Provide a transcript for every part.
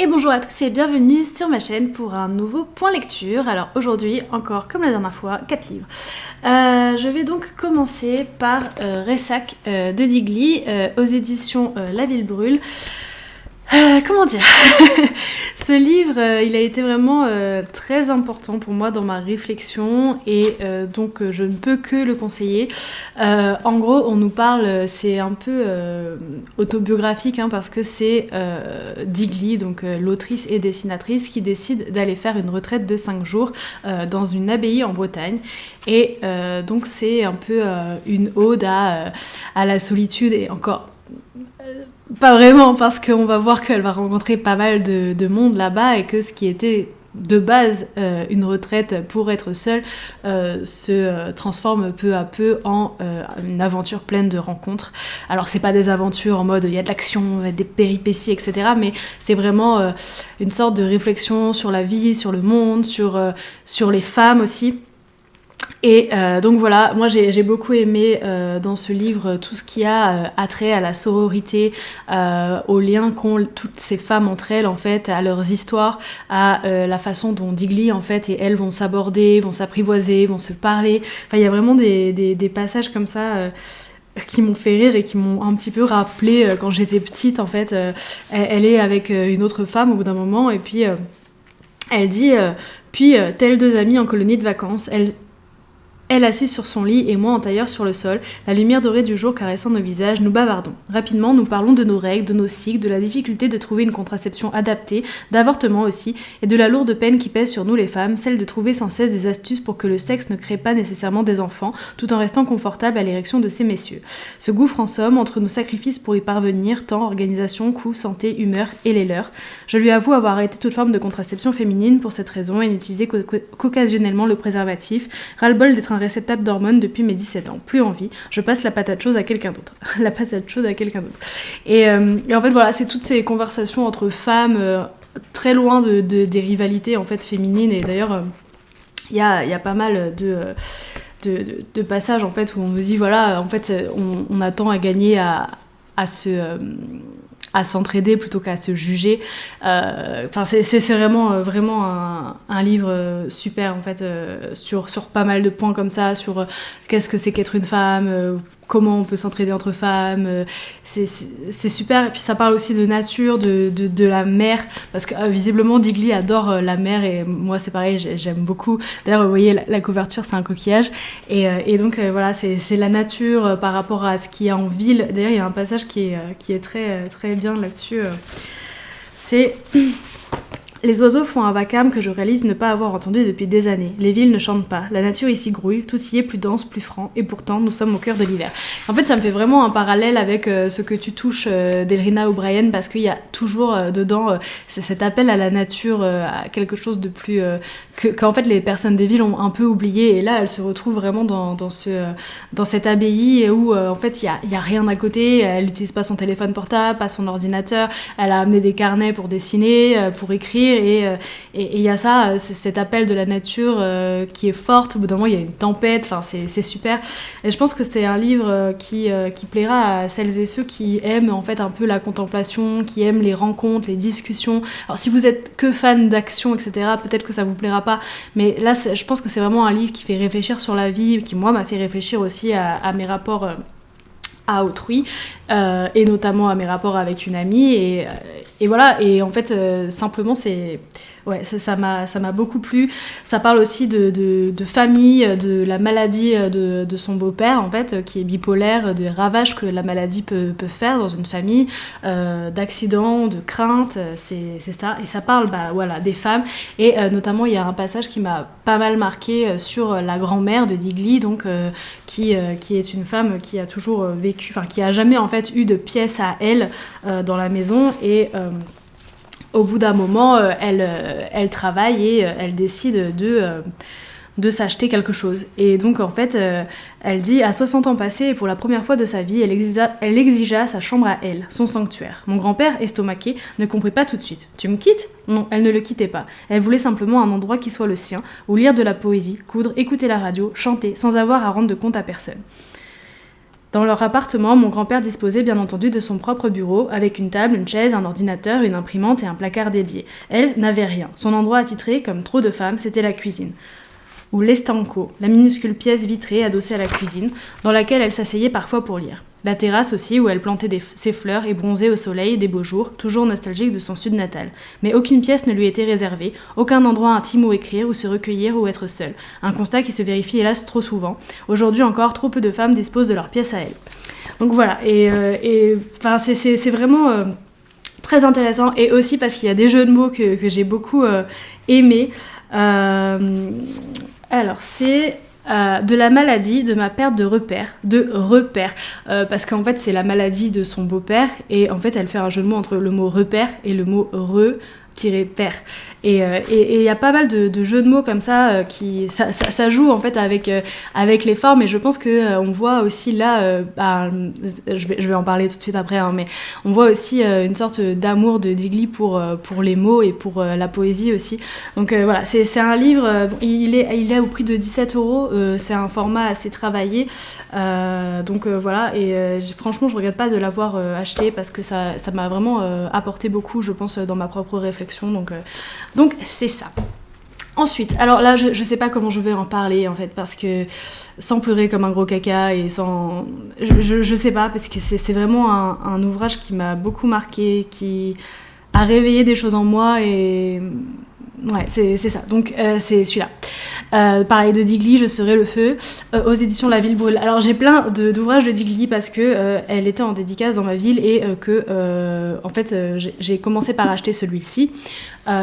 Et bonjour à tous et bienvenue sur ma chaîne pour un nouveau point lecture. Alors aujourd'hui, encore comme la dernière fois, 4 livres. Je vais donc commencer par Ressac de Digli aux éditions La Ville Brûle. Comment dire Ce livre, il a été vraiment très important pour moi dans ma réflexion et donc je ne peux que le conseiller. En gros, on nous parle, c'est un peu autobiographique parce que c'est Digli, donc l'autrice et dessinatrice, qui décide d'aller faire une retraite de 5 jours dans une abbaye en Bretagne. Et donc c'est un peu une ode à la solitude et encore... Pas vraiment, parce qu'on va voir qu'elle va rencontrer pas mal de monde là-bas et que ce qui était de base une retraite pour être seule se transforme peu à peu en une aventure pleine de rencontres. Alors c'est pas des aventures en mode il y a de l'action, des péripéties, etc. Mais c'est vraiment une sorte de réflexion sur la vie, sur le monde, sur les femmes aussi. Et donc voilà, moi j'ai beaucoup aimé dans ce livre tout ce qui a attrait à la sororité, aux liens qu'ont toutes ces femmes entre elles en fait, à leurs histoires, à la façon dont Digli en fait et elles vont s'aborder, vont s'apprivoiser, vont se parler. Enfin il y a vraiment des passages comme ça qui m'ont fait rire et qui m'ont un petit peu rappelé quand j'étais petite en fait. Elle est avec une autre femme au bout d'un moment et puis elle dit puis telles deux amies en colonie de vacances, elle assise sur son lit et moi en tailleur sur le sol, la lumière dorée du jour caressant nos visages, nous bavardons. Rapidement, nous parlons de nos règles, de nos cycles, de la difficulté de trouver une contraception adaptée, d'avortement aussi, et de la lourde peine qui pèse sur nous les femmes, celle de trouver sans cesse des astuces pour que le sexe ne crée pas nécessairement des enfants, tout en restant confortable à l'érection de ces messieurs. Ce gouffre en somme, entre nos sacrifices pour y parvenir, temps, organisation, coût, santé, humeur et les leurs. Je lui avoue avoir arrêté toute forme de contraception féminine pour cette raison et n'utiliser qu'occasionnellement le préservatif, ras-le-bol d'être un réceptacle d'hormones depuis mes 17 ans. Plus envie, je passe la patate chaude à quelqu'un d'autre. La patate chaude à quelqu'un d'autre. Et en fait, voilà, c'est toutes ces conversations entre femmes, très loin des rivalités en fait féminines. Et d'ailleurs, il y a pas mal de passages en fait où on nous dit voilà, en fait, on attend à gagner à s'entraider plutôt qu'à se juger. Enfin, c'est vraiment un livre super en fait sur pas mal de points comme ça, sur qu'est-ce que c'est qu'être une femme, comment on peut s'entraider entre femmes. C'est super. Et puis ça parle aussi de nature, de la mer, parce que visiblement Digli adore la mer et moi c'est pareil, j'aime beaucoup. D'ailleurs, vous voyez la couverture, c'est un coquillage et donc voilà, c'est la nature par rapport à ce qu'il y a en ville. D'ailleurs, il y a un passage qui est très très bien là-dessus. C'est les oiseaux font un vacarme que je réalise ne pas avoir entendu depuis des années. Les villes ne chantent pas, la nature ici grouille, tout y est plus dense, plus franc, et pourtant nous sommes au cœur de l'hiver. En fait, ça me fait vraiment un parallèle avec ce que tu touches d'Elrina O'Brien, parce qu'il y a toujours dedans cet appel à la nature, à quelque chose de plus... qu'en fait les personnes des villes ont un peu oublié, et là elles se retrouvent vraiment dans cette abbaye où en fait il y a rien à côté. Elle n'utilise pas son téléphone portable, pas son ordinateur, elle a amené des carnets pour dessiner, pour écrire, et il y a ça, c'est cet appel de la nature qui est forte. Au bout d'un moment il y a une tempête, enfin c'est super, et je pense que c'est un livre qui plaira à celles et ceux qui aiment en fait un peu la contemplation, qui aiment les rencontres, les discussions. Alors si vous êtes que fan d'action, etc., peut-être que ça vous plaira pas, mais là je pense que c'est vraiment un livre qui fait réfléchir sur la vie, qui moi m'a fait réfléchir aussi à mes rapports à autrui, et notamment à mes rapports avec une amie, et voilà. Et en fait simplement ça m'a beaucoup plu. Ça parle aussi de famille, de la maladie de son beau-père en fait, qui est bipolaire, des ravages que la maladie peut faire dans une famille, d'accidents, de craintes, c'est ça. Et ça parle voilà, des femmes, et notamment il y a un passage qui m'a pas mal marqué sur la grand-mère de Digli, donc qui est une femme qui a toujours vécu, enfin qui a jamais en fait eu de pièce à elle dans la maison, et au bout d'un moment elle travaille et elle décide de s'acheter quelque chose. Et donc en fait elle dit à 60 ans passés, et pour la première fois de sa vie, elle exigea sa chambre à elle, son sanctuaire. Mon grand-père, estomaqué, ne comprit pas tout de suite. Tu me quittes ? Non, elle ne le quittait pas. Elle voulait simplement un endroit qui soit le sien, où lire de la poésie, coudre, écouter la radio, chanter, sans avoir à rendre de compte à personne. Dans leur appartement, mon grand-père disposait bien entendu de son propre bureau, avec une table, une chaise, un ordinateur, une imprimante et un placard dédié. Elle n'avait rien. Son endroit attitré, comme trop de femmes, c'était la cuisine. Ou l'estanco, la minuscule pièce vitrée adossée à la cuisine, dans laquelle elle s'asseyait parfois pour lire. La terrasse aussi, où elle plantait ses fleurs et bronzait au soleil des beaux jours, toujours nostalgique de son sud natal. Mais aucune pièce ne lui était réservée, aucun endroit intime où écrire, où se recueillir, ou être seule. Un constat qui se vérifie hélas trop souvent. Aujourd'hui encore, trop peu de femmes disposent de leur pièce à elles. Donc voilà, c'est vraiment très intéressant, et aussi parce qu'il y a des jeux de mots que j'ai beaucoup aimés. Alors, c'est de la maladie, de ma perte de repère, parce qu'en fait, c'est la maladie de son beau-père, et en fait, elle fait un jeu de mots entre le mot repère et le mot père. Et il y a pas mal de jeux de mots comme ça, ça joue en fait avec les formes, et je pense que on voit aussi là, je vais en parler tout de suite après, hein, mais on voit aussi une sorte d'amour de Digli pour les mots et pour la poésie aussi. Donc voilà, c'est un livre, il est au prix de 17€, c'est un format assez travaillé, voilà, et franchement je regrette pas de l'avoir acheté, parce que ça m'a vraiment apporté beaucoup, je pense, dans ma propre réflexion, donc c'est ça. Ensuite, alors là je sais pas comment je vais en parler en fait, parce que sans pleurer comme un gros caca et sans... Je sais pas, parce que c'est vraiment un ouvrage qui m'a beaucoup marqué, qui a réveillé des choses en moi, et... Ouais, c'est ça. Donc, c'est celui-là. Pareil, de Digli, Je serai le feu, aux éditions La Ville brûle. Alors, j'ai plein d'ouvrages de Digli parce que elle était en dédicace dans ma ville, et en fait, j'ai commencé par acheter celui-ci.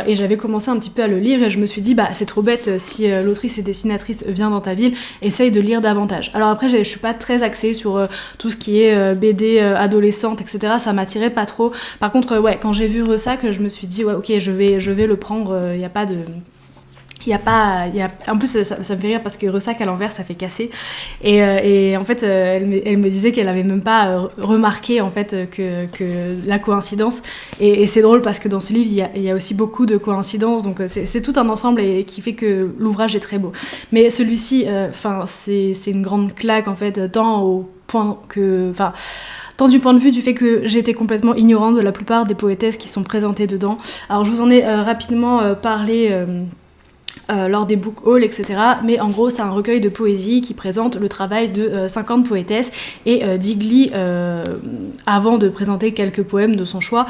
Et j'avais commencé un petit peu à le lire, et je me suis dit, c'est trop bête, si l'autrice et dessinatrice vient dans ta ville, essaye de lire davantage. Alors après, je suis pas très axée sur tout ce qui est BD adolescente, etc. Ça m'attirait pas trop. Par contre, quand j'ai vu Ressac, je me suis dit, ok, je vais le prendre, il y a pas de... En plus, ça me fait rire parce que Ressac à l'envers, ça fait casser. Et en fait, elle me disait qu'elle avait même pas remarqué en fait que la coïncidence. Et c'est drôle parce que dans ce livre, il y a aussi beaucoup de coïncidences. Donc c'est tout un ensemble, et qui fait que l'ouvrage est très beau. Mais celui-ci, c'est une grande claque en fait, tant du point de vue du fait que j'étais complètement ignorante de la plupart des poétesses qui sont présentées dedans. Alors je vous en ai rapidement parlé lors des book hauls, etc. Mais en gros, c'est un recueil de poésie qui présente le travail de 50 poétesses, et Digli, avant de présenter quelques poèmes de son choix,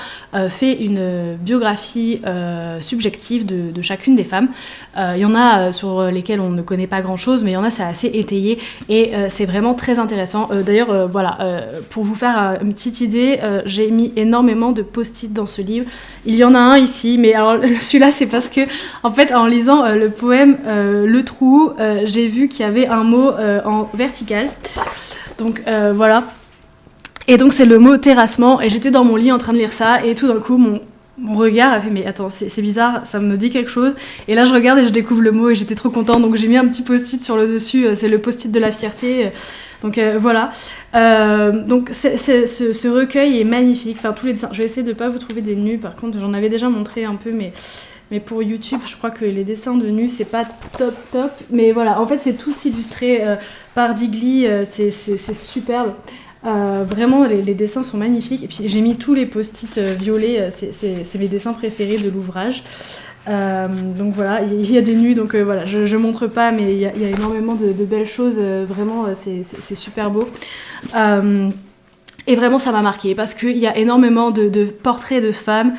fait une biographie subjective de chacune des femmes. Il y en a sur lesquelles on ne connaît pas grand-chose, mais il y en a, c'est assez étayé, et c'est vraiment très intéressant. D'ailleurs, pour vous faire une petite idée, j'ai mis énormément de post-it dans ce livre. Il y en a un ici, mais alors celui-là, c'est parce que, en fait, en lisant le poème Le Trou, j'ai vu qu'il y avait un mot en vertical. Donc voilà. Et donc c'est le mot terrassement, et j'étais dans mon lit en train de lire ça, et tout d'un coup mon regard a fait, mais attends, c'est bizarre, ça me dit quelque chose. Et là je regarde et je découvre le mot, et j'étais trop contente, donc j'ai mis un petit post-it sur le dessus, c'est le post-it de la fierté. Donc voilà. Donc ce recueil est magnifique, enfin tous les dessins. Je vais essayer de pas vous trouver des nus, par contre j'en avais déjà montré un peu, mais pour YouTube, je crois que les dessins de nus, c'est pas top. Mais voilà, en fait, c'est tout illustré par Digli, c'est superbe. Vraiment, les dessins sont magnifiques. Et puis, j'ai mis tous les post-it violets, c'est mes dessins préférés de l'ouvrage. Donc voilà, il y a des nus, donc voilà, je montre pas, mais il y a énormément de belles choses. Vraiment, c'est super beau. Et vraiment, ça m'a marqué, parce qu'il y a énormément de portraits de femmes,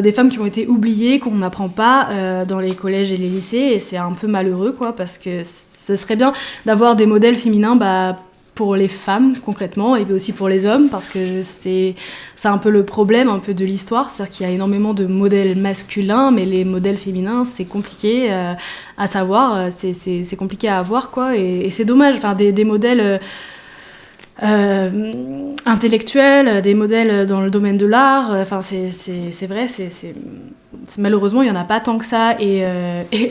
des femmes qui ont été oubliées, qu'on n'apprend pas dans les collèges et les lycées, et c'est un peu malheureux, quoi, parce que ce serait bien d'avoir des modèles féminins pour les femmes, concrètement, et aussi pour les hommes, parce que c'est un peu le problème un peu de l'histoire, c'est-à-dire qu'il y a énormément de modèles masculins, mais les modèles féminins, c'est compliqué à savoir, c'est compliqué à avoir, quoi, et c'est dommage, enfin, des modèles... intellectuels, des modèles dans le domaine de l'art, enfin c'est vrai, malheureusement il y en a pas tant que ça, et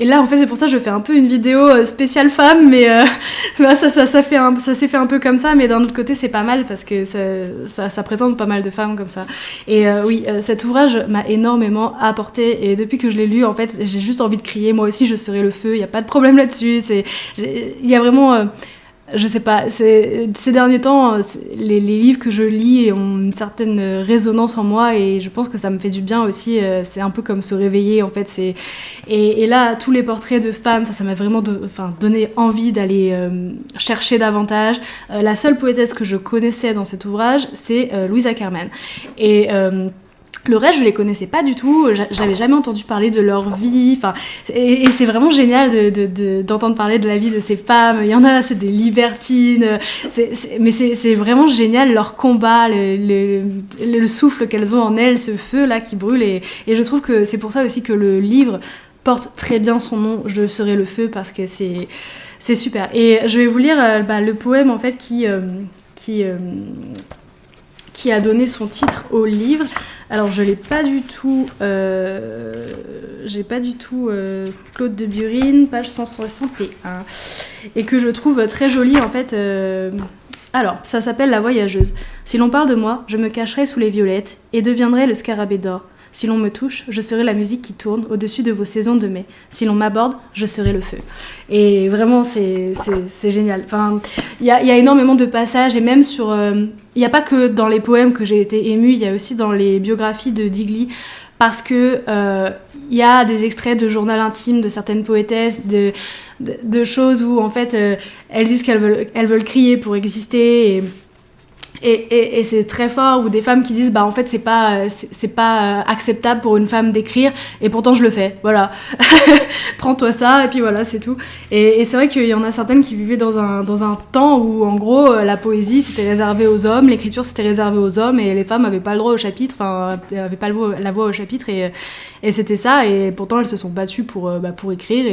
là en fait c'est pour ça que je fais un peu une vidéo spéciale femme, mais ça s'est fait un peu comme ça, mais d'un autre côté c'est pas mal, parce que ça présente pas mal de femmes comme ça, et oui, cet ouvrage m'a énormément apporté, et depuis que je l'ai lu, en fait j'ai juste envie de crier, moi aussi je serai le feu, il y a pas de problème là-dessus, il y a vraiment je sais pas, ces derniers temps, les livres que je lis ont une certaine résonance en moi et je pense que ça me fait du bien aussi. C'est un peu comme se réveiller en fait. Et là, tous les portraits de femmes, ça m'a vraiment donné envie d'aller chercher davantage. La seule poétesse que je connaissais dans cet ouvrage, c'est Louise Ackerman. Et le reste, je les connaissais pas du tout, j'avais jamais entendu parler de leur vie, et c'est vraiment génial d'entendre parler de la vie de ces femmes. Il y en a, c'est des libertines, mais c'est vraiment génial leur combat, le souffle qu'elles ont en elles, ce feu-là qui brûle, et je trouve que c'est pour ça aussi que le livre porte très bien son nom, Je serai le feu, parce que c'est super. Et je vais vous lire le poème en fait qui a donné son titre au livre. Alors je l'ai pas du tout, Claude de Burin, page 161, et que je trouve très jolie en fait. Alors, ça s'appelle La Voyageuse. Si l'on parle de moi, je me cacherai sous les violettes et deviendrai le scarabée d'or. Si l'on me touche, je serai la musique qui tourne au-dessus de vos saisons de mai. Si l'on m'aborde, je serai le feu. Et vraiment, c'est génial. Enfin, il y a énormément de passages, et même sur... Il n'y a pas que dans les poèmes que j'ai été émue, il y a aussi dans les biographies de Digli, parce que y a des extraits de journal intime de certaines poétesses, de choses où, en fait, elles disent qu'elles veulent crier pour exister, et c'est très fort, ou des femmes qui disent en fait c'est pas acceptable pour une femme d'écrire, et pourtant je le fais, voilà. Prends-toi ça, et puis voilà, c'est tout. Et c'est vrai qu'il y en a certaines qui vivaient dans un temps où en gros la poésie c'était réservé aux hommes, l'écriture c'était réservé aux hommes, et les femmes avaient pas le droit au chapitre, avaient pas la voix au chapitre, et c'était ça, et pourtant elles se sont battues pour écrire,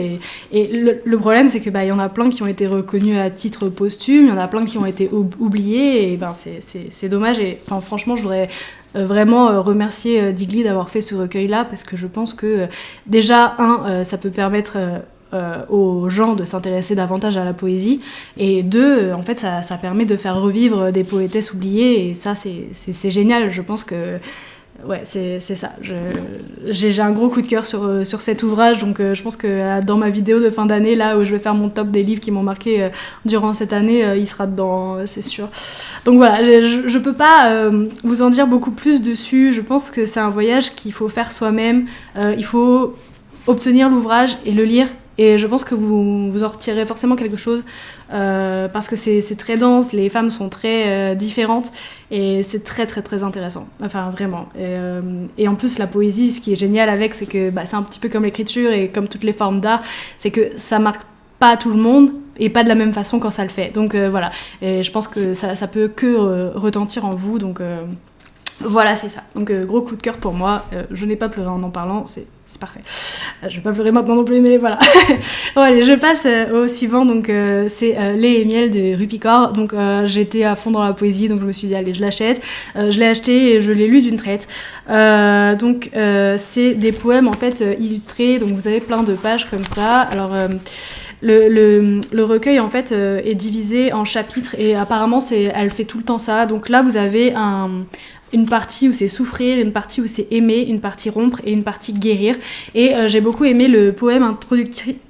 et le problème c'est que y en a plein qui ont été reconnus à titre posthume, il y en a plein qui ont été oubliés, et c'est dommage. Et franchement, je voudrais vraiment remercier Digli d'avoir fait ce recueil-là, parce que je pense que déjà, ça peut permettre aux gens de s'intéresser davantage à la poésie, et deux, en fait, ça permet de faire revivre des poétesses oubliées, et ça, c'est génial. Je pense que ouais, c'est ça. J'ai un gros coup de cœur sur cet ouvrage, donc je pense que dans ma vidéo de fin d'année, là où je vais faire mon top des livres qui m'ont marqué durant cette année, il sera dedans, c'est sûr. Donc voilà, je peux pas vous en dire beaucoup plus dessus. Je pense que c'est un voyage qu'il faut faire soi-même. Il faut obtenir l'ouvrage et le lire. Et je pense que vous en retirez forcément quelque chose, parce que c'est très dense, les femmes sont très différentes, et c'est très très très intéressant, enfin vraiment. Et en plus la poésie, ce qui est génial avec, c'est que c'est un petit peu comme l'écriture et comme toutes les formes d'art, c'est que ça marque pas tout le monde, et pas de la même façon quand ça le fait. Donc voilà, et je pense que ça peut que retentir en vous, donc... Voilà, c'est ça. Donc gros coup de cœur pour moi. Je n'ai pas pleuré en parlant, c'est parfait. Je vais pas pleurer maintenant non plus, mais voilà. Bon allez, je passe au suivant. Donc c'est Lait et miel de Rupicor. Donc j'étais à fond dans la poésie, donc je me suis dit allez, je l'achète. Je l'ai acheté et je l'ai lu d'une traite. Donc c'est des poèmes en fait illustrés. Donc vous avez plein de pages comme ça. Alors le recueil en fait est divisé en chapitres, et apparemment elle fait tout le temps ça. Donc là vous avez une partie où c'est souffrir, une partie où c'est aimer, une partie rompre et une partie guérir. Et j'ai beaucoup aimé le poème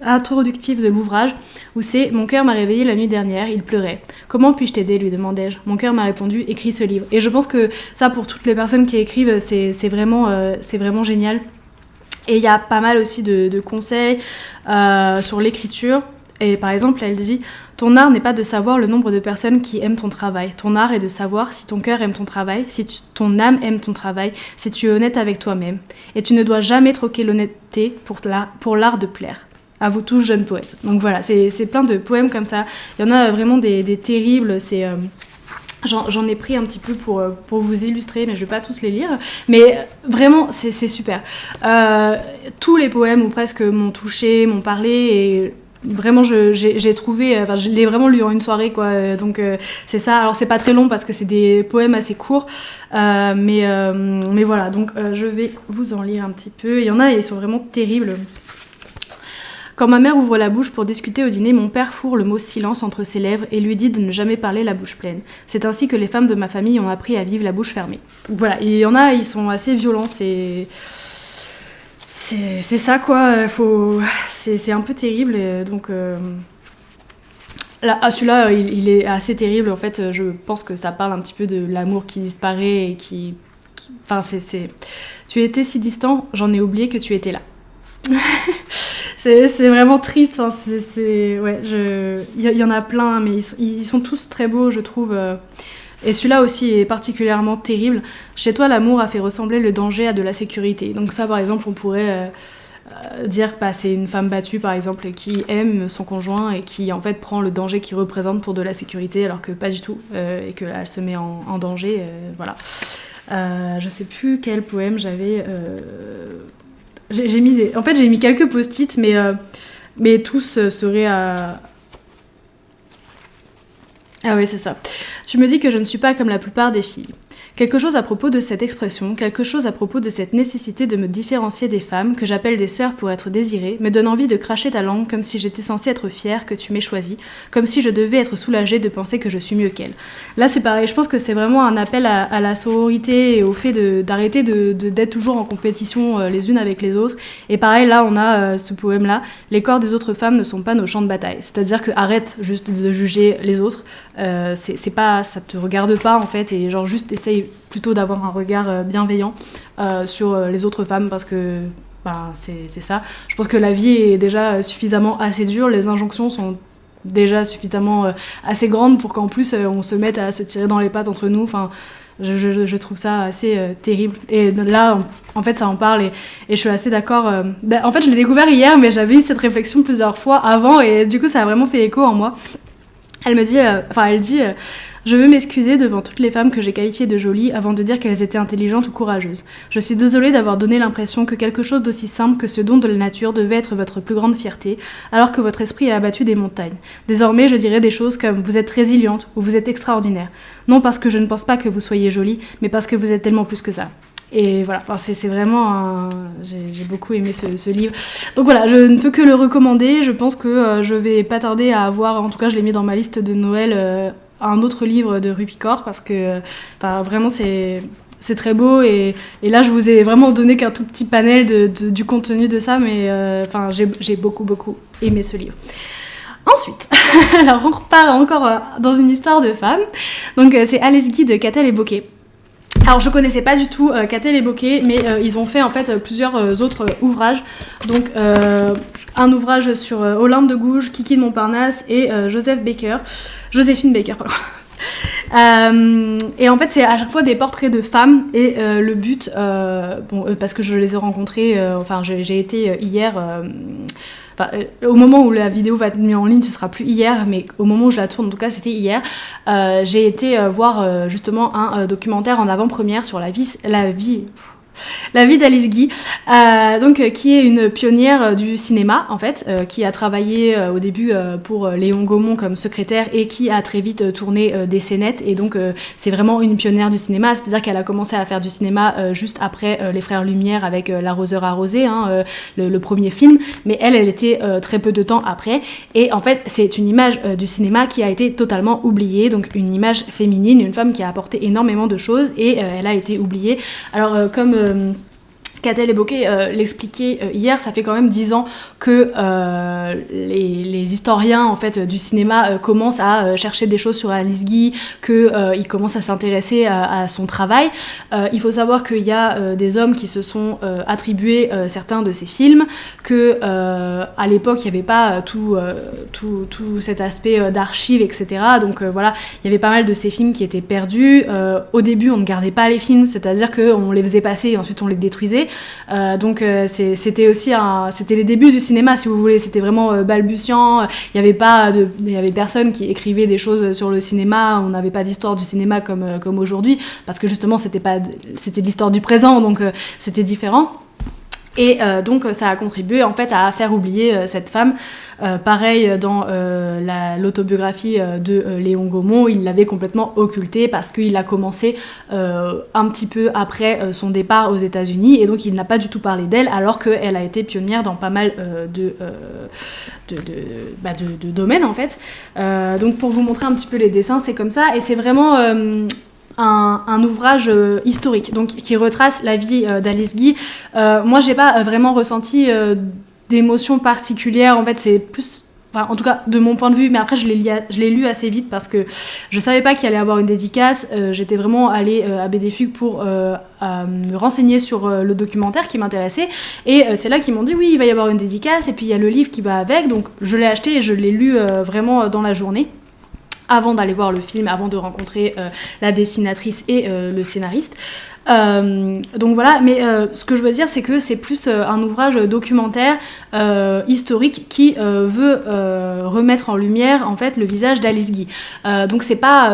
introductif de l'ouvrage, où c'est « Mon cœur m'a réveillé la nuit dernière, il pleurait. Comment puis-je t'aider ?» lui demandai-je. Mon cœur m'a répondu « Écris ce livre. » Et je pense que ça, pour toutes les personnes qui écrivent, c'est vraiment génial. Et il y a pas mal aussi de conseils sur l'écriture. Et par exemple, elle dit « Ton art n'est pas de savoir le nombre de personnes qui aiment ton travail. Ton art est de savoir si ton cœur aime ton travail, si ton âme aime ton travail, si tu es honnête avec toi-même. Et tu ne dois jamais troquer l'honnêteté pour l'art de plaire. » À vous tous, jeunes poètes. Donc voilà, c'est plein de poèmes comme ça. Il y en a vraiment des terribles. J'en ai pris un petit peu pour vous illustrer, mais je vais pas tous les lire. Mais vraiment, c'est super. Tous les poèmes, ou presque, m'ont touchée, m'ont parlé, et... Vraiment, j'ai trouvé... je l'ai vraiment lu en une soirée, quoi. Donc, c'est ça. Alors, c'est pas très long parce que c'est des poèmes assez courts. Mais voilà. Donc, je vais vous en lire un petit peu. Il y en a, ils sont vraiment terribles. Quand ma mère ouvre la bouche pour discuter au dîner, mon père fourre le mot silence entre ses lèvres et lui dit de ne jamais parler la bouche pleine. C'est ainsi que les femmes de ma famille ont appris à vivre la bouche fermée. Donc, voilà. Il y en a, ils sont assez violents. C'est ça, quoi. C'est un peu terrible, donc Là, celui-là, il est assez terrible. En fait, je pense que ça parle un petit peu de l'amour qui disparaît et enfin, c'est... Tu étais si distant, j'en ai oublié que tu étais là. C'est vraiment triste. Hein. Ouais, il y en a plein, mais ils sont tous très beaux, je trouve. Et celui-là aussi est particulièrement terrible. Chez toi, l'amour a fait ressembler le danger à de la sécurité. Donc ça, par exemple, on pourrait dire que c'est une femme battue, par exemple, qui aime son conjoint et qui, en fait, prend le danger qu'il représente pour de la sécurité, alors que pas du tout, et que là, elle se met en danger. Voilà. Je sais plus quel poème j'avais... J'ai mis quelques post-it, mais tous seraient à... Ah oui, c'est ça. Tu me dis que je ne suis pas comme la plupart des filles. Quelque chose à propos de cette expression, quelque chose à propos de cette nécessité de me différencier des femmes, que j'appelle des sœurs pour être désirées, me donne envie de cracher ta langue comme si j'étais censée être fière que tu m'aies choisie, comme si je devais être soulagée de penser que je suis mieux qu'elle. Là, c'est pareil, je pense que c'est vraiment un appel à la sororité et au fait d'arrêter d'être toujours en compétition les unes avec les autres. Et pareil, là, on a ce poème-là, « Les corps des autres femmes ne sont pas nos champs de bataille ». C'est-à-dire que arrête juste de juger les autres, c'est pas, ça te regarde pas, en fait, et genre juste essaye plutôt d'avoir un regard bienveillant sur les autres femmes, parce que c'est ça. Je pense que la vie est déjà suffisamment assez dure, les injonctions sont déjà suffisamment assez grandes pour qu'en plus on se mette à se tirer dans les pattes entre nous. Enfin, je trouve ça assez terrible. Et là, en fait, ça en parle et je suis assez d'accord. En fait, je l'ai découvert hier, mais j'avais eu cette réflexion plusieurs fois avant et du coup, ça a vraiment fait écho en moi. Elle me dit, elle dit... Je veux m'excuser devant toutes les femmes que j'ai qualifiées de jolies avant de dire qu'elles étaient intelligentes ou courageuses. Je suis désolée d'avoir donné l'impression que quelque chose d'aussi simple que ce don de la nature devait être votre plus grande fierté, alors que votre esprit a abattu des montagnes. Désormais, je dirais des choses comme « vous êtes résiliente » ou « vous êtes extraordinaire ». Non parce que je ne pense pas que vous soyez jolie, mais parce que vous êtes tellement plus que ça. Et voilà, c'est vraiment j'ai beaucoup aimé ce livre. Donc voilà, je ne peux que le recommander. Je pense que je vais pas tarder à avoir, en tout cas je l'ai mis dans ma liste de Noël, un autre livre de Rupicor, parce que vraiment c'est très beau et là je vous ai vraiment donné qu'un tout petit panel du contenu de ça, mais j'ai beaucoup aimé ce livre. Ensuite, alors on repart encore dans une histoire de femme. Donc c'est Alice Guy de Catel et Bocquet. Alors je connaissais pas du tout Catel et Bocquet, mais ils ont fait en fait plusieurs autres ouvrages. Donc un ouvrage sur Olympe de Gouges, Kiki de Montparnasse et Joséphine Baker, pardon. Et en fait c'est à chaque fois des portraits de femmes et le but, parce que je les ai rencontrées, j'ai été hier... au moment où la vidéo va être mise en ligne, ce sera plus hier, mais au moment où je la tourne, en tout cas c'était hier, j'ai été voir justement un documentaire en avant-première sur la vie d'Alice Guy, qui est une pionnière du cinéma en fait, qui a travaillé au début pour Léon Gaumont comme secrétaire et qui a très vite tourné des scénettes, et donc c'est vraiment une pionnière du cinéma, c'est-à-dire qu'elle a commencé à faire du cinéma juste après Les Frères Lumière avec L'arroseur arrosé, le premier film, mais elle était très peu de temps après, et en fait c'est une image du cinéma qui a été totalement oubliée, donc une image féminine, une femme qui a apporté énormément de choses et elle a été oubliée. Alors comme Catel et Bocquet l'expliquait hier, ça fait quand même 10 ans que les historiens en fait, du cinéma commencent à chercher des choses sur Alice Guy, qu'ils commencent à s'intéresser à son travail. Il faut savoir qu'il y a des hommes qui se sont attribués certains de ses films, qu'à l'époque il n'y avait pas tout cet aspect d'archives, etc. Donc voilà, il y avait pas mal de ces films qui étaient perdus. Au début on ne gardait pas les films, c'est-à-dire qu'on les faisait passer et ensuite on les détruisait. C'était aussi c'était les débuts du cinéma, si vous voulez, c'était vraiment balbutiant, il y avait personne qui écrivait des choses sur le cinéma, on n'avait pas d'histoire du cinéma comme aujourd'hui, parce que justement c'était de l'histoire du présent, donc c'était différent. Et donc ça a contribué en fait à faire oublier cette femme. Pareil dans l'autobiographie de Léon Gaumont, il l'avait complètement occultée parce qu'il a commencé un petit peu après son départ aux États-Unis, et donc il n'a pas du tout parlé d'elle, alors qu'elle a été pionnière dans pas mal de domaines en fait. Donc pour vous montrer un petit peu les dessins, c'est comme ça, et c'est vraiment un ouvrage historique, donc qui retrace la vie d'Alice Guy. Moi j'ai pas vraiment ressenti d'émotion particulière, en fait c'est plus Enfin, en tout cas, de mon point de vue, mais après, je l'ai lu assez vite parce que je savais pas qu'il allait avoir une dédicace. J'étais vraiment allée à BDFUG pour me renseigner sur le documentaire qui m'intéressait. Et c'est là qu'ils m'ont dit, oui, il va y avoir une dédicace, et puis il y a le livre qui va avec. Donc, je l'ai acheté et je l'ai lu vraiment dans la journée, avant d'aller voir le film, avant de rencontrer la dessinatrice et le scénariste. Donc voilà, mais ce que je veux dire, c'est que c'est plus un ouvrage documentaire historique qui veut remettre en lumière en fait le visage d'Alice Guy. Donc c'est pas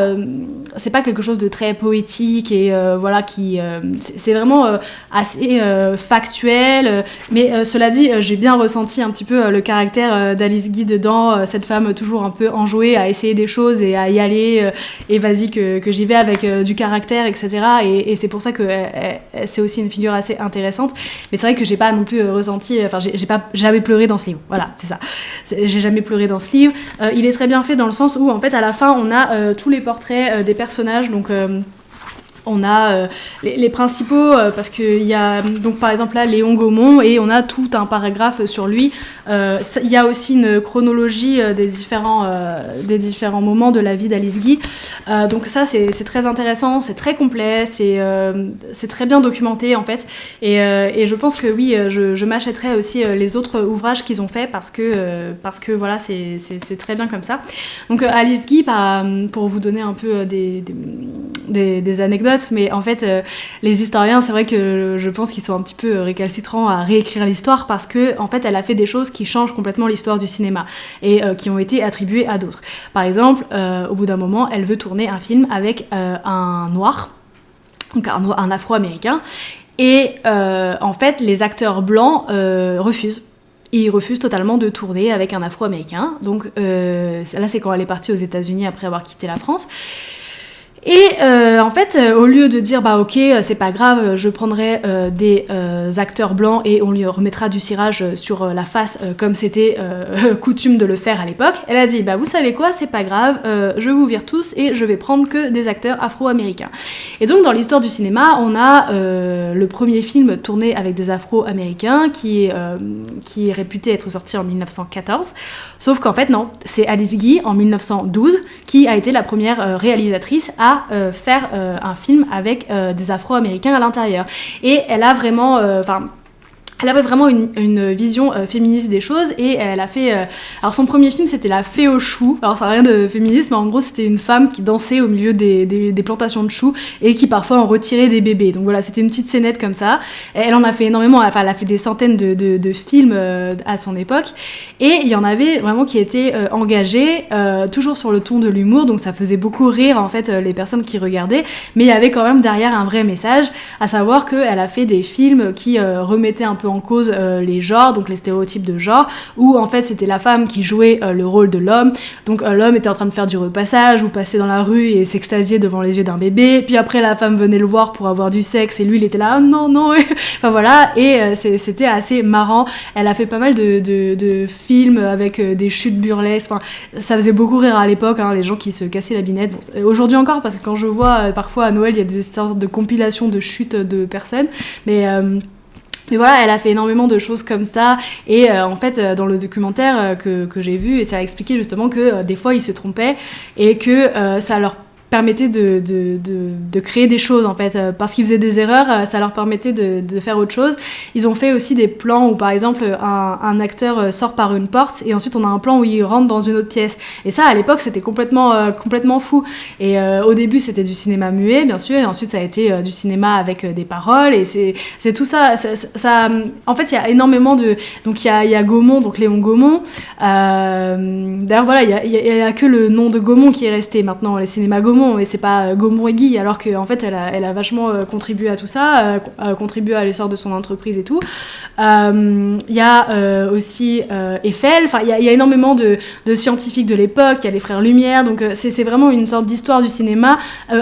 quelque chose de très poétique et voilà qui c'est vraiment assez factuel, mais cela dit, j'ai bien ressenti un petit peu le caractère d'Alice Guy dedans, cette femme toujours un peu enjouée à essayer des choses et à y aller et vas-y que j'y vais avec du caractère, etc. Et c'est pour ça que c'est aussi une figure assez intéressante, mais c'est vrai que j'ai pas non plus ressenti, enfin j'ai pas jamais pleuré dans ce livre, voilà, c'est ça, j'ai jamais pleuré dans ce livre. Il est très bien fait dans le sens où en fait à la fin on a tous les portraits des personnages, donc on a les principaux, parce qu'il y a donc par exemple là Léon Gaumont, et on a tout un paragraphe sur lui. Il y a aussi une chronologie des différents moments de la vie d'Alice Guy. Donc ça c'est très intéressant, c'est très complet, c'est très bien documenté en fait. Et je pense que oui, je m'achèterai aussi les autres ouvrages qu'ils ont fait parce que voilà, c'est très bien comme ça. Donc Alice Guy, pour vous donner un peu des anecdotes, mais en fait les historiens, c'est vrai que je pense qu'ils sont un petit peu récalcitrants à réécrire l'histoire parce que en fait elle a fait des choses qui changent complètement l'histoire du cinéma et qui ont été attribuées à d'autres. Par exemple, au bout d'un moment, elle veut tourner un film avec un noir, donc un afro-américain, et en fait les acteurs blancs refusent. Ils refusent totalement de tourner avec un afro-américain. Donc là, c'est quand elle est partie aux États-Unis après avoir quitté la France. Et en fait, au lieu de dire bah ok, c'est pas grave, je prendrai des acteurs blancs et on lui remettra du cirage sur la face comme c'était coutume de le faire à l'époque, elle a dit bah vous savez quoi, c'est pas grave, je vous vire tous et je vais prendre que des acteurs afro-américains. Et donc dans l'histoire du cinéma, on a le premier film tourné avec des afro-américains qui est réputé être sorti en 1914, sauf qu'en fait non, c'est Alice Guy en 1912 qui a été la première réalisatrice à faire un film avec des Afro-Américains à l'intérieur. Et elle a vraiment... elle avait vraiment une vision féministe des choses, et elle a fait... alors son premier film, c'était La Fée aux choux. Alors ça n'a rien de féministe, mais en gros c'était une femme qui dansait au milieu des plantations de choux et qui parfois en retirait des bébés. Donc voilà, c'était une petite scénette comme ça. Et elle en a fait énormément, enfin elle a fait des centaines de films à son époque. Et il y en avait vraiment qui étaient engagés, toujours sur le ton de l'humour, donc ça faisait beaucoup rire en fait les personnes qui regardaient, mais il y avait quand même derrière un vrai message, à savoir qu'elle a fait des films qui remettaient un peu en cause les genres, donc les stéréotypes de genre, où en fait c'était la femme qui jouait le rôle de l'homme, donc l'homme était en train de faire du repassage ou passer dans la rue et s'extasier devant les yeux d'un bébé, puis après la femme venait le voir pour avoir du sexe et lui il était là, ah, non, non, enfin voilà, et c'était assez marrant. Elle a fait pas mal de films avec des chutes burlesques, enfin, ça faisait beaucoup rire à l'époque, hein, les gens qui se cassaient la binette. Bon, aujourd'hui encore, parce que quand je vois parfois à Noël il y a des sortes de compilations de chutes de personnes, mais voilà, elle a fait énormément de choses comme ça, et en fait dans le documentaire que j'ai vu, et ça a expliqué justement que des fois ils se trompaient et que ça leur permettait de créer des choses en fait, parce qu'ils faisaient des erreurs, ça leur permettait de faire autre chose. Ils ont fait aussi des plans où par exemple un acteur sort par une porte et ensuite on a un plan où il rentre dans une autre pièce, et ça à l'époque c'était complètement fou, et au début c'était du cinéma muet bien sûr, et ensuite ça a été du cinéma avec des paroles, et c'est tout ça, en fait il y a énormément donc il y a Gaumont, donc Léon Gaumont, d'ailleurs voilà, il y a que le nom de Gaumont qui est resté maintenant, les cinémas Gaumont, et c'est pas Gaumont et Guy, alors qu'en fait elle a vachement contribué à tout ça, contribué à l'essor de son entreprise et tout. Il y a aussi Eiffel, enfin il y a énormément de scientifiques de l'époque, il y a les frères Lumière, donc c'est vraiment une sorte d'histoire du cinéma,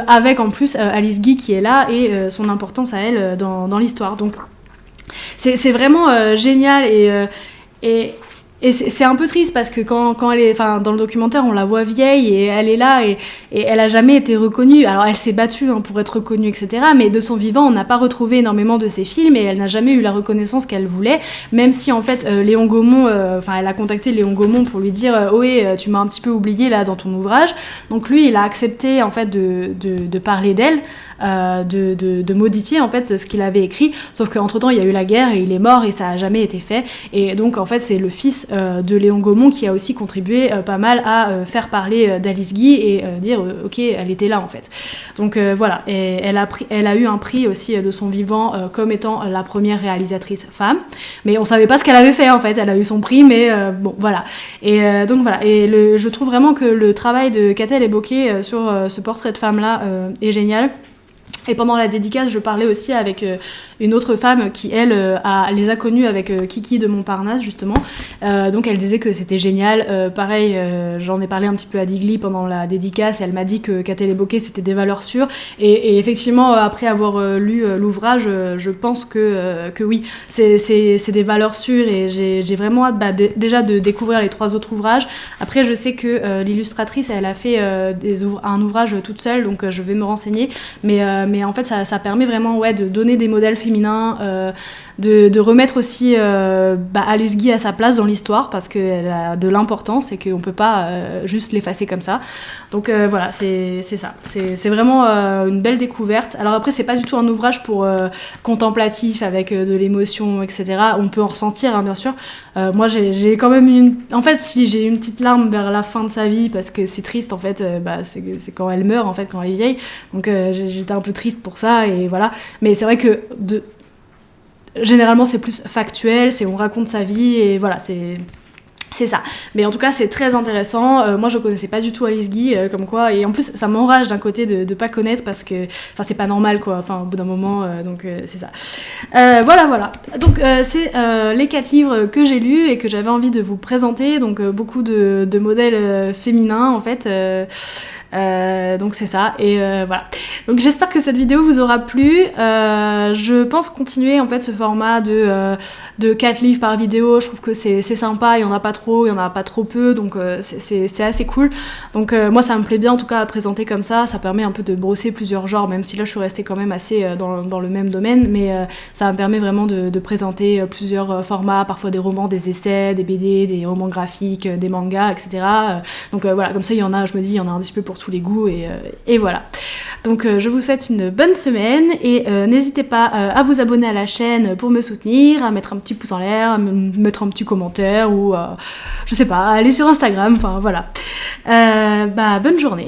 avec en plus Alice Guy qui est là, et son importance à elle dans l'histoire. Donc c'est vraiment génial, et Et c'est un peu triste parce que quand elle est, enfin, dans le documentaire, on la voit vieille et elle est là et elle a jamais été reconnue. Alors elle s'est battue pour être reconnue, etc. Mais de son vivant, on n'a pas retrouvé énormément de ses films et elle n'a jamais eu la reconnaissance qu'elle voulait. Même si en fait, Léon Gaumont, elle a contacté Léon Gaumont pour lui dire Ohé, tu m'as un petit peu oublié là dans ton ouvrage. Donc lui, il a accepté en fait de parler d'elle, de modifier en fait ce qu'il avait écrit. Sauf qu'entre temps, il y a eu la guerre et il est mort et ça a jamais été fait. Et donc en fait, c'est le fils de Léon Gaumont qui a aussi contribué pas mal à faire parler d'Alice Guy et dire ok, elle était là en fait. Donc voilà, et elle a eu un prix aussi de son vivant comme étant la première réalisatrice femme, mais on savait pas ce qu'elle avait fait en fait. Elle a eu son prix, mais bon voilà. Et donc voilà, et je trouve vraiment que le travail de Katell et Bokeh sur ce portrait de femme là est génial. Et pendant la dédicace, je parlais aussi avec une autre femme qui, elle, les a connus avec Kiki de Montparnasse, justement. Donc elle disait que c'était génial. Pareil, j'en ai parlé un petit peu à Digli pendant la dédicace, et elle m'a dit que Katell et Bokeh, c'était des valeurs sûres. Et effectivement, après avoir lu l'ouvrage, je pense que oui, c'est des valeurs sûres, et j'ai vraiment hâte déjà de découvrir les 3 autres ouvrages. Après, je sais que l'illustratrice, elle a fait un ouvrage toute seule, donc je vais me renseigner. Mais en fait, ça permet vraiment de donner des modèles féminins, de remettre aussi Alice Guy à sa place dans l'histoire, parce qu'elle a de l'importance et qu'on ne peut pas juste l'effacer comme ça. Donc voilà, c'est ça. C'est vraiment une belle découverte. Alors après, c'est pas du tout un ouvrage pour contemplatif, avec de l'émotion, etc. On peut en ressentir, hein, bien sûr. Moi, j'ai quand même en fait, si j'ai une petite larme vers la fin de sa vie, parce que c'est triste, en fait, c'est quand elle meurt, en fait, quand elle est vieille. Donc j'étais un peu triste pour ça, et voilà. Mais c'est vrai que généralement, c'est plus factuel, on raconte sa vie, et voilà, c'est ça. Mais en tout cas, c'est très intéressant. Moi, je connaissais pas du tout Alice Guy, comme quoi, et en plus, ça m'enrage d'un côté de pas connaître, parce que, enfin, c'est pas normal, quoi. Enfin, au bout d'un moment, donc c'est ça. Voilà. Donc, c'est les 4 livres que j'ai lus et que j'avais envie de vous présenter. Donc, beaucoup de modèles féminins, en fait. Donc c'est ça, et voilà. Donc j'espère que cette vidéo vous aura plu. Je pense continuer en fait ce format de 4 livres par vidéo. Je trouve que c'est sympa, il y en a pas trop, il y en a pas trop peu, donc c'est assez cool. Donc moi ça me plaît bien en tout cas à présenter comme ça permet un peu de brosser plusieurs genres, même si là je suis restée quand même assez dans le même domaine, mais ça me permet vraiment de présenter plusieurs formats, parfois des romans, des essais, des BD, des romans graphiques, des mangas, etc. Donc voilà, comme ça il y en a, je me dis, il y en a un petit peu pour tous les goûts, et voilà. Donc je vous souhaite une bonne semaine, et n'hésitez pas à vous abonner à la chaîne pour me soutenir, à mettre un petit pouce en l'air, à me mettre un petit commentaire, ou je sais pas, à aller sur Instagram, enfin voilà. Bonne journée.